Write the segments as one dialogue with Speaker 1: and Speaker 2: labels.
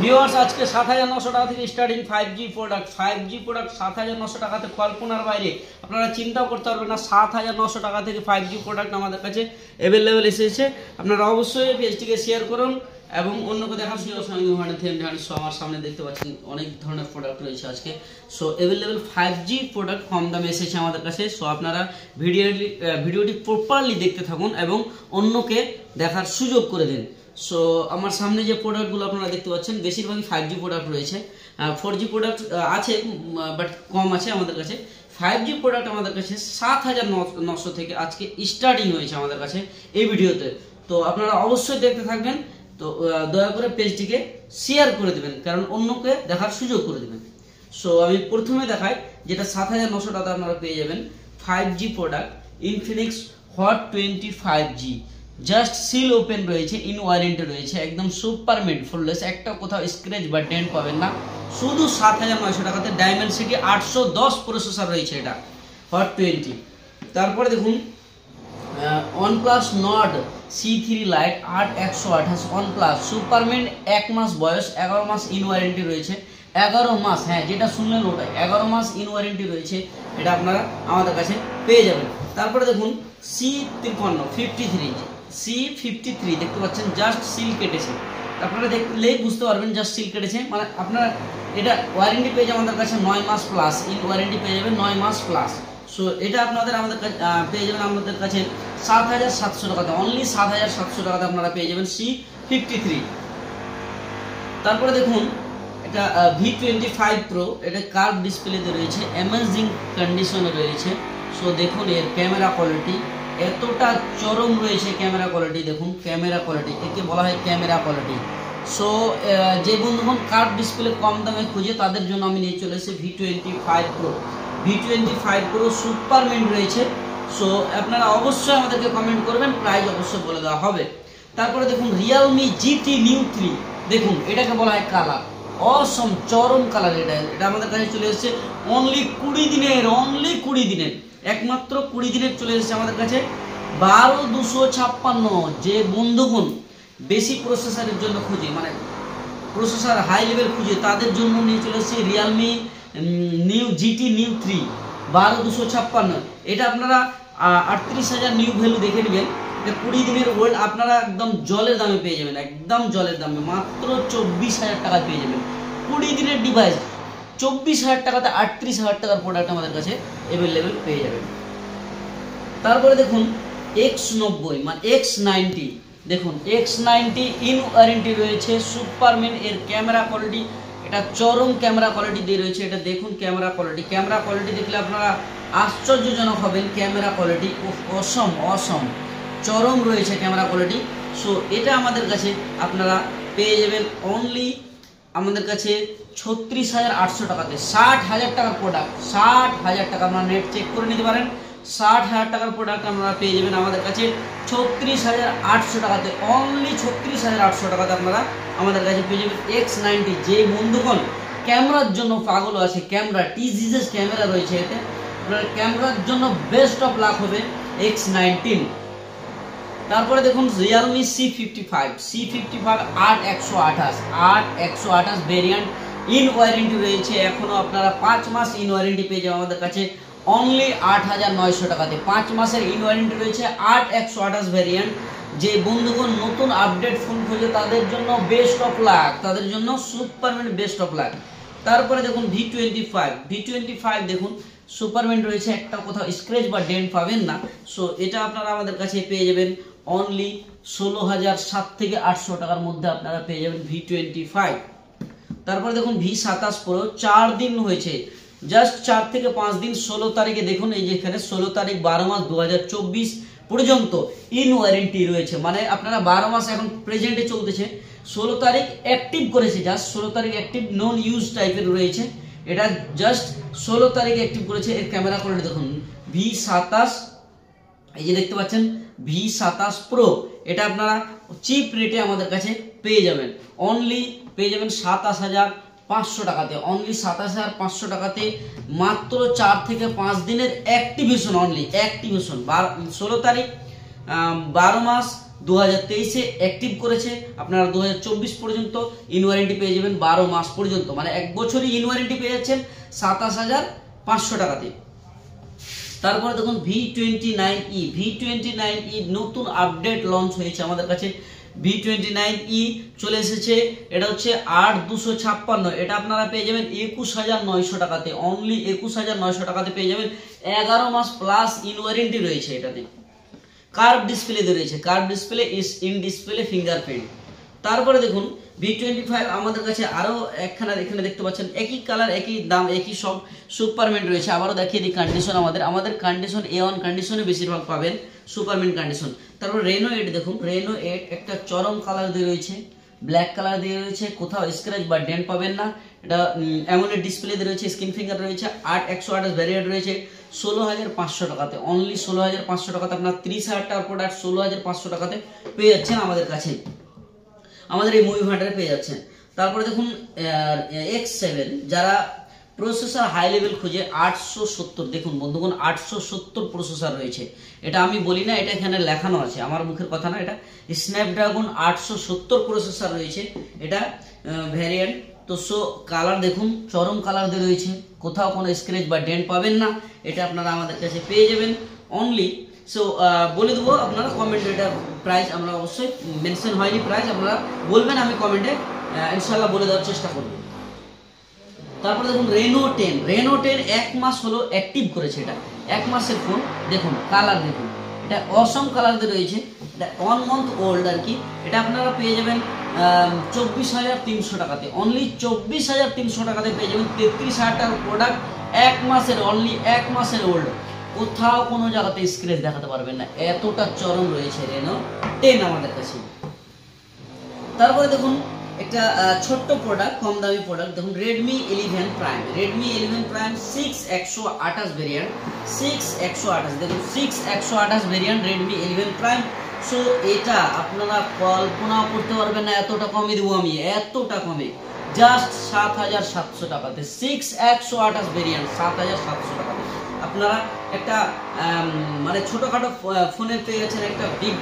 Speaker 1: Viewers আজকে ৭৯০০ টাকা থেকে স্টার্টিং 5G প্রোডাক্ট ৭৯০০ টাকাতে কল্পনার বাইরে। আপনারা চিন্তাও করতে পারবেন না ৭৯০০ টাকা থেকে 5G প্রোডাক্ট আমাদের কাছে অ্যাভেলেবেল এসেছে। আপনারা অবশ্যই পেজটিকে শেয়ার করুন এবং অন্যকে দেখার সুযোগ আমার সামনে দেখতে পাচ্ছেন অনেক ধরনের প্রোডাক্ট রয়েছে আজকে। সো অ্যাভেলেবেল 5G প্রোডাক্ট কম দামে এসেছে আমাদের কাছে। সো আপনারা ভিডিওটি প্রপারলি দেখতে থাকুন এবং অন্যকে দেখার সুযোগ করে দিন। সো আমার সামনে যে প্রোডাক্টগুলো আপনারা দেখতে পাচ্ছেন বেশিরভাগই 5G প্রোডাক্ট রয়েছে। 4G প্রোডাক্ট আছে বাট কম আছে আমাদের কাছে। 5G প্রোডাক্ট আমাদের কাছে ৭৯০০ থেকে আজকে স্টার্টিং হয়েছে আমাদের কাছে এই ভিডিওতে। তো আপনারা অবশ্যই দেখতে থাকবেন। তো দয়া করে পেজটিকে শেয়ার করে দেবেন, কারণ অন্যকে দেখার সুযোগ করে দেবেন। সো আমি প্রথমে দেখাই যেটা ৭৯০০ টাকা আপনারা পেয়ে যাবেন 5G product Infinix hot 25G। Just seal open রয়েছে, ইন ওয়ারেন্টি রয়েছে, একদম সুপার মিড ফুললেস, একটা কোথাও স্ক্র্যাচ বা ডেন্ট পাবেন না। শুধু ৭৯০০ টাকাতে ডায়মেনসিটি 810 প্রসেসর রয়েছে এটা হট 20। তারপরে দেখুন OnePlus Nord C3 Lite 8128 OnePlus super mint 1 মাস বয়স, 11 মাস ইন ওয়ারেন্টি রয়েছে। 11 মাস, হ্যাঁ যেটা শুনলেন ওটাই, 11 মাস ইন ওয়ারেন্টি রয়েছে। এটা আপনারা আমাদের কাছে পেয়ে যাবেন। তারপরে দেখুন C53 দেখতে পাচ্ছেন, জাস্ট সিল কেটেছে। আপনারা দেখলেই বুঝতে পারবেন জাস্ট সিল কেটেছে, মানে আপনারা এটা ওয়ারেন্টি পেয়ে যাবেন আমাদের কাছে 9 মাস প্লাস, ইন ওয়ারেন্টি পেয়ে যাবেন 9 মাস প্লাস। সো এটা আমাদের কাছে পেয়ে যাবেন আমাদের কাছে ৭৭০০ টাকাতে, অনলি ৭৭০০ টাকাতে আপনারা পেয়ে যাবেন C53। তারপরে দেখুন এটা V25 Pro, এটা কার্ভ ডিসপ্লেতে রয়েছে, অ্যামেজিং কন্ডিশনে রয়েছে। সো দেখুন এর ক্যামেরা কোয়ালিটি এতটা চরম রয়েছে, ক্যামেরা কোয়ালিটি দেখুন, ক্যামেরা কোয়ালিটি একে বলা হয় ক্যামেরা কোয়ালিটি। সো যে বন্ধুগণ কার্ভ ডিসপ্লে কম দামে খুঁজে তাদের জন্য আমি নিয়ে চলে এসেছি V25 Pro সুপার মিন্ট রয়েছে। সো আপনারা অবশ্যই আমাদেরকে কমেন্ট করবেন, প্রাইস অবশ্যই বলে দেওয়া হবে। তারপরে দেখুন Realme GT New 3, দেখুন এটাকে বলা হয় কালার অসম চরম কালার। এটা আমাদের কাছে চলে এসেছে অনলি 20 দিনের, একমাত্র 20 দিনের চলে এসেছে আমাদের কাছে 12256। যে বন্ধুগণ বেশি প্রসেসরের জন্য খুঁজে, মানে প্রসেসর হাই লেভেল খুঁজে, তাদের জন্য নিয়ে চলে এসেছে Realme GT New 3 12256। এটা আপনারা ৩৮,০০০ নিউ ভ্যালু দেখে নেবেন। এটা 20 দিনের ওল্ড, আপনারা একদম জলের দামে পেয়ে যাবেন, একদম জলের দামে মাত্র ২৪,০০০ টাকা পেয়ে যাবেন। 20 দিনের ডিভাইস ২৪,০০০ টাকাতে ৩৮,০০০ টাকার প্রোডাক্ট আমাদের কাছে অ্যাভেলেবেল পেয়ে যাবেন। তারপরে দেখুন X90 মানে X90, দেখুন X90 ইন ওয়ারেন্টি রয়েছে, সুপারম্যান। এর ক্যামেরা কোয়ালিটি এটা চরম ক্যামেরা কোয়ালিটি দিয়ে রয়েছে। এটা দেখুন ক্যামেরা কোয়ালিটি দেখলে আপনারা আশ্চর্যজনক হবেন। ক্যামেরা কোয়ালিটি অসম চরম রয়েছে ক্যামেরা কোয়ালিটি। সো এটা আমাদের কাছে আপনারা পেয়ে যাবেন অনলি আমাদের কাছে ৩৬,৮০০ টাকাতে। ৬০,০০০ টাকার প্রোডাক্ট, ৬০,০০০ টাকা আপনারা নেট চেক করে নিতে পারেন। ৬০,০০০ টাকার প্রোডাক্ট আপনারা পেয়ে যাবেন আমাদের কাছে ৩৬,৮০০ টাকাতে, অনলি ৩৬,৮০০ টাকাতে আপনারা আমাদের কাছে পেয়ে যাবেন X90। যে বন্ধুগণ ক্যামেরার জন্য পাগল আছে, ক্যামেরা টিজিএস ক্যামেরা রয়েছে এতে, আপনার ক্যামেরার জন্য বেস্ট অফ লাক হবে X19। তারপরে দেখুন Realme C55 8128 variant in warranty রয়েছে। এখনো আপনারা 5 মাস ইন ওয়ারেন্টি পেয়ে যাবেন আমাদের কাছে অনলি ৮৯০০ টাকাতে। 5 মাসের ইন ওয়ারেন্টি রয়েছে 8128 ভেরিয়েন্ট। যে বন্ধুগণ নতুন আপডেট ফোন খুঁজে তাদের জন্য বেস্ট অফ লাক, তাদের জন্য সুপারম্যান বেস্ট অফ লাক। তারপরে দেখুন V25 দেখুন সুপারম্যান রয়েছে, একটা কোথাও স্ক্র্যাচ বা ডেন্ট পাবেন না। সো এটা আপনারা আমাদের কাছে পেয়ে যাবেন অনলি ১৬,০০০ থেকে ৮০০ টাকার মধ্যে আপনারা পেয়ে যাবেন V25। তারপরে দেখুন V27 Pro 4 দিন হয়েছে, জাস্ট 4 থেকে 5 দিন। 16 তারিখে দেখুন এই যে এখানে 16 তারিখ 12 মাস 2024 পর্যন্ত ইন ওয়ারেন্টি রয়েছে, মানে আপনারা 12 মাস এখন প্রেজেন্টে চলতেছে। 16 তারিখ অ্যাক্টিভ করেছে, জাস্ট 16 তারিখ অ্যাক্টিভ, নন ইউজ টাইপের রয়েছে এটা, জাস্ট 16 তারিখ অ্যাক্টিভ করেছে। এর ক্যামেরা কোয়ালিটি দেখুন V27, এই যে দেখতে পাচ্ছেন V27 Pro, এটা আপনারা চিপ রেটে আমাদের কাছে পেয়ে যাবেন, অনলি পেয়ে যাবেন ২৭,৫০০ টাকাতে, অনলি ২৭,৫০০ টাকাতে মাত্র 4 থেকে 5 দিনের অ্যাক্টিভেশন, অনলি অ্যাক্টিভেশন। 16 তারিখ 12 মাস 2023-এ অ্যাক্টিভ করেছে, আপনারা 2024 পর্যন্ত ইন ওয়ারেন্টি পেয়ে যাবেন 12 মাস পর্যন্ত, মানে 1 বছরই ইন ওয়ারেন্টি পেয়ে যাচ্ছেন 27,500 টাকাতে। তারপরে দেখুন V29e নতুন আপডেট লঞ্চ হয়েছে আমাদের কাছে। V29e চলে এসেছে, এটা হচ্ছে 8256, এটা আপনারা পেয়ে যাবেন 21,900 টাকাতে, অনলি 21,900 টাকাতে পেয়ে যাবেন। 11 মাস প্লাস ইন ওয়ারেন্টি রয়েছে এটাতে। কার্ভ ডিসপ্লে রয়েছে, curve display in display fingerprint. তারপরে দেখুন V25 আমাদের কাছে আরো একখানা এখানে দেখতে পাচ্ছেন, একই কালার একই দাম একই সব সুপারমেন্ট রয়েছে। আবারও দেখিয়ে দিই কন্ডিশন, আমাদের কন্ডিশন A1 কন্ডিশনে বেশিরভাগ পাবেন, সুপারমেন্ট কন্ডিশন। তারপর রেনো 8 দেখুন, রেনো 8 একটা চরম কালার দিয়ে রয়েছে, ব্ল্যাক কালার দিয়ে রয়েছে, কোথাও স্ক্র্যাচ বা ডেন্ট পাবেন না। এটা অ্যামোলেড ডিসপ্লে দিয়ে রয়েছে, স্ক্রিন ফিঙ্গার রয়েছে, 128 ভ্যারিয়েন্ট রয়েছে, 16,500 টাকাতে, অনলি 16,500 টাকাতে আপনার 30,000 টাকার প্রোডাক্ট 16,500 টাকাতে পেয়ে যাচ্ছেন আমাদের কাছে, আমাদের এই মুভি ভান্ডারে পেয়ে যাচ্ছেন। তারপরে দেখুন X7, যারা প্রসেসর হাই লেভেল খুঁজে 870, দেখুন বন্ধুগণ 870 প্রসেসর রয়েছে, এটা আমি বলি না, এটা এখানে লেখানো আছে, আমার মুখের কথা না, এটা স্ন্যাপড্রাগন 870 প্রসেসর রয়েছে, এটা ভ্যারিয়েন্ট। তো সো কালার দেখুন চরম কালার দিয়ে রয়েছে, কোথাও কোনো স্ক্র্যাচ বা ডেন্ট পাবেন না, এটা আপনারা আমাদের কাছে পেয়ে যাবেন অনলি। সো বলে দেবো আপনারা কমেন্টে, এটা প্রাইস আমরা অবশ্যই মেনশন হয়নি, প্রাইস আপনারা বলবেন, আমি কমেন্টে ইনশাল্লাহ বলে দেওয়ার চেষ্টা করব। তারপর দেখুন রেনো 10 1 মাস হলো অ্যাক্টিভ করেছে, এটা 1 মাসের ফোন। দেখুন কালার দেখুন, এটা অসম কালার দিয়ে রয়েছে, এটা 1 মান্থ ওল্ড আর কি। এটা আপনারা পেয়ে যাবেন 24,300 টাকাতে, অনলি 24,300 টাকাতে পেয়ে যাবেন 33,000 টাকার প্রোডাক্ট, 1 মাসের, অনলি 1 মাসের ওল্ড। কোথাও কোনো জায়গাতে স্ক্র্যাচ দেখাতে পারবেন না, এতটা চরম রয়েছে রেনো 10 আমাদের কাছে। তারপরে দেখুন একটা ছোট্ট প্রোডাক্ট, কম দামি প্রোডাক্ট, দেখুন Redmi 11 Prime 6128 ভেরিয়েন্ট, 6128, দেখুন 6128 ভেরিয়েন্ট Redmi 11 Prime। সো এটা আপনারা কল্পনা করতে পারবেন না, এতটা কমে দেবো আমি, এতটা কমে, জাস্ট 7,700 টাকাতে 6128 ভেরিয়েন্ট 7,700 টাকাতে আপনারা একটা মানে ছোটখাটো ফোনের পেয়ে গেছেন একটা বিগ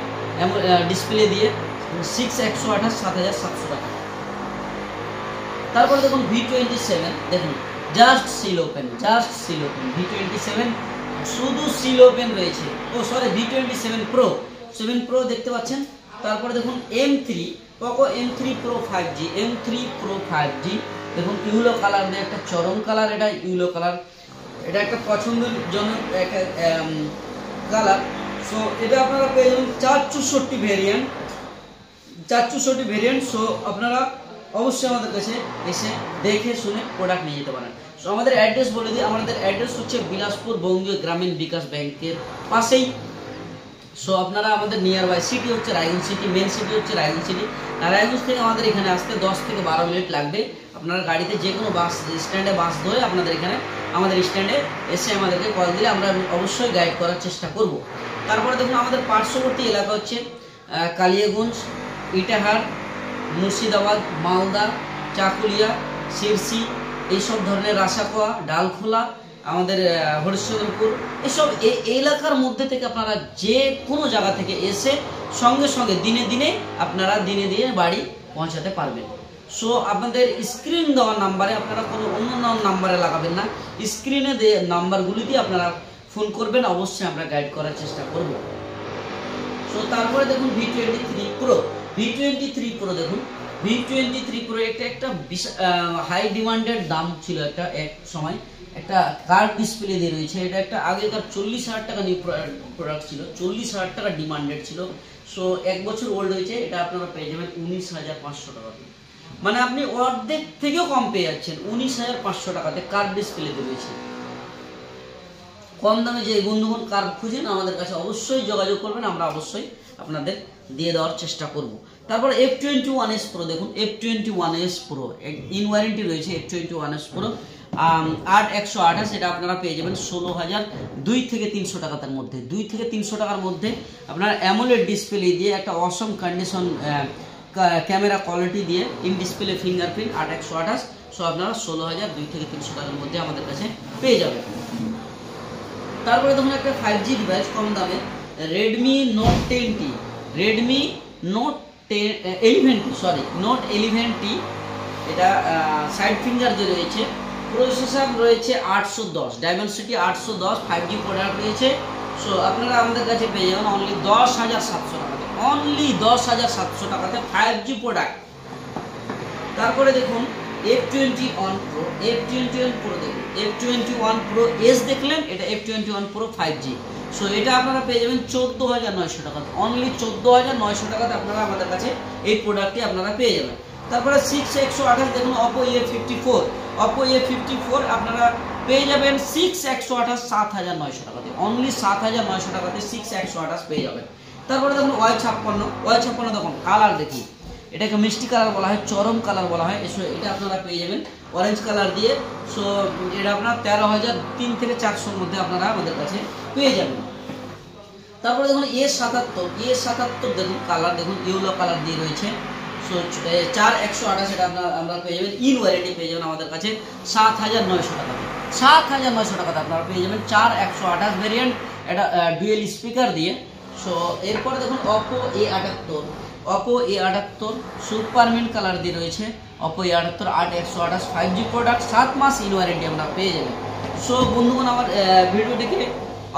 Speaker 1: ডিসপ্লে দিয়ে 6128 7,700 টাকা। তারপরে দেখুন V27, দেখুন জাস্ট সিল ওপেন V27, শুধু সিল ওপেন রয়েছে, ও সরি V27 Pro 7 Pro দেখতে পাচ্ছেন। তারপরে দেখুন M3 Poco M3 Pro 5G, দেখুন ইউলো কালার দিয়ে একটা চরম কালার, এটা ইউলো কালার, এটা একটা পছন্দজনক একটা কালার। সো এটা আপনারা পেয়ে যাবেন 464 ভেরিয়েন্ট। সো আপনারা অবশ্যই আমাদের কাছে এসে দেখে শুনে প্রোডাক্ট নিয়ে যেতে পারেন। সো আমাদের অ্যাড্রেস বলে দিই, আমাদের অ্যাড্রেস হচ্ছে বিলাসপুর বঙ্গীয় গ্রামীণ বিকাশ ব্যাংকের পাশেই। সো আপনারা আমাদের নিয়ার বাই সিটি হচ্ছে রায়গঞ্জ সিটি, মেন সিটি হচ্ছে রায়গঞ্জ সিটি, আর রায়গঞ্জ থেকে আমাদের এখানে আসতে 10 থেকে 12 মিনিট লাগবে। আপনারা গাড়িতে যে কোনো বাস স্ট্যান্ডে বাস ধরে আপনাদের এখানে আমাদের স্ট্যান্ডে এসে আমাদেরকে কল দিলে আমরা অবশ্যই গাইড করার চেষ্টা করব। তারপরে দেখুন আমাদের পার্শ্ববর্তী এলাকা হচ্ছে কালিয়াগঞ্জ, ইটাহার, মুর্শিদাবাদ, মালদা, চাকুলিয়া, শিরসি, এইসব ধরনের রাসাকোয়া, ডালখোলা, আমাদের হরিশ্চন্দ্রপুর, এসব এই এলাকার মধ্যে থেকে আপনারা যে কোনো জায়গা থেকে এসে সঙ্গে সঙ্গে দিনে বাড়ি পৌঁছাতে পারবেন। সো আপনাদের স্ক্রিন দেওয়া নাম্বারে, আপনারা কোনো অন্য নাম্বারে লাগাবেন না, স্ক্রিনে নাম্বারগুলি দিয়ে আপনারা ফোন করবেন, অবশ্যই আমরা গাইড করার চেষ্টা করব। সো তারপরে দেখুন V23 Pro দেখুন, V23 Pro একটা হাই ডিমান্ডেড দাম ছিল, একটা এক সময় একটা কার্ভ ডিসপ্লে দিয়ে রয়েছে, এটা একটা আগেকার 40,000 টাকা নিউ প্রোডাক্ট ছিল, 40,000 টাকা ডিমান্ডেড ছিল। সো 1 বছর ওল্ড হয়েছে, এটা আপনারা পেয়ে যাবেন 19,500 টাকাতে, মানে আপনি অর্ধেক থেকেও কম পেয়ে যাচ্ছেন 19,500 টাকাতে কার্ভ ডিসপ্লে দিয়ে রয়েছে। কম দামে যে বন্ধুগণ কার্ভ খুঁজেন আমাদের কাছে অবশ্যই যোগাযোগ করবেন, আমরা অবশ্যই আপনাদের দিয়ে দেওয়ার চেষ্টা করব। তারপর F21s Pro দেখুন, F21s Pro ইন ওয়ারেন্টি রয়েছে, F21s Pro 8128, এটা আপনারা পেয়ে যাবেন 16,002 থেকে 300 টাকার মধ্যে, 2 থেকে 300 টাকার মধ্যে আপনারা অ্যামোলেড ডিসপ্লে দিয়ে একটা অসম কন্ডিশন ক্যামেরা কোয়ালিটি দিয়ে ইন ডিসপ্লে ফিঙ্গারপ্রিন্ট 8128। সো আপনারা 16,002 থেকে 300 টাকার মধ্যে আমাদের কাছে পেয়ে যাবেন। তারপরে দেখুন একটা 5G ডিভাইস কম দামে Redmi Note 10T Redmi note 11T, sorry note 11T, এটা সাইড ফিঙ্গার যে রয়েছে, প্রসেসর রয়েছে 810, ডাইমেনসিটি 810, 5G প্রোডাক্ট রয়েছে। সো আপনারা আমাদের কাছে পেয়ে যাবেন অনলি 10,700 টাকাতে, অনলি 10,700 টাকাতে 5G প্রোডাক্ট। তারপরে দেখুন F21 Pro, F21 Pro দেখুন, F21 Pro S দেখলেন, এটা F21 Pro 5G। সো এটা আপনারা পেয়ে যাবেন 14,900 টাকাতে, অনলি 14,900 টাকাতে আপনারা আমাদের কাছে এই প্রোডাক্টটি আপনারা পেয়ে যাবেন। তারপরে 6/128 দেখুন Oppo A54, Oppo A54 আপনারা পেয়ে যাবেন 6/128 7,900 টাকাতে, অনলি 7,900 টাকাতে 6/128 পেয়ে যাবেন। তারপরে দেখুন Y56 দেখুন, কালার দেখি, এটাকে মিষ্টি কালার বলা হয়, চরম কালার বলা হয়। সো এটা আপনারা পেয়ে যাবেন অরেঞ্জ কালার দিয়ে। সো এটা আপনার 13,300 থেকে 400-র মধ্যে আপনারা আমাদের কাছে পেয়ে যাবেন। তারপরে দেখুন A77 দেখুন, কালার দেখুন ইয়েলো কালার দিয়ে রয়েছে। সো 4/128 এটা আমরা পেয়ে যাবেন, ইন ওয়ারেন্টি পেয়ে যাবেন আমাদের কাছে 7,900 টাকাতে, 7,900 টাকাতে আপনারা পেয়ে যাবেন 4/128 ভেরিয়েন্ট, এটা ডুয়েল স্পিকার দিয়ে। সো এরপরে দেখুন Oppo A78 super mint colour দিয়ে রয়েছে, Oppo A78 8/128 5G প্রোডাক্ট, 7 মাস ইন ওয়ারেন্টি আমরা পেয়ে যাবেন। সো বন্ধুগণ, আমার ভিডিওটিকে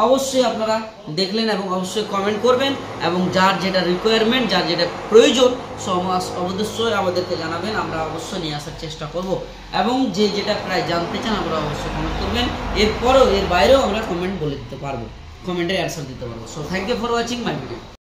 Speaker 1: অবশ্যই আপনারা দেখলেন এবং অবশ্যই কমেন্ট করবেন, এবং যার যেটা রিকোয়ারমেন্ট, যার যেটা প্রয়োজন অবশ্যই আমাদেরকে জানাবেন, আমরা অবশ্যই নিয়ে আসার চেষ্টা করব। এবং যেটা প্রায় জানতে চান আমরা অবশ্যই কমেন্ট করবেন, এর বাইরেও আমরা কমেন্ট বলে দিতে পারবো, কমেন্টের অ্যান্সার দিতে পারবো। So thank you for watching my video.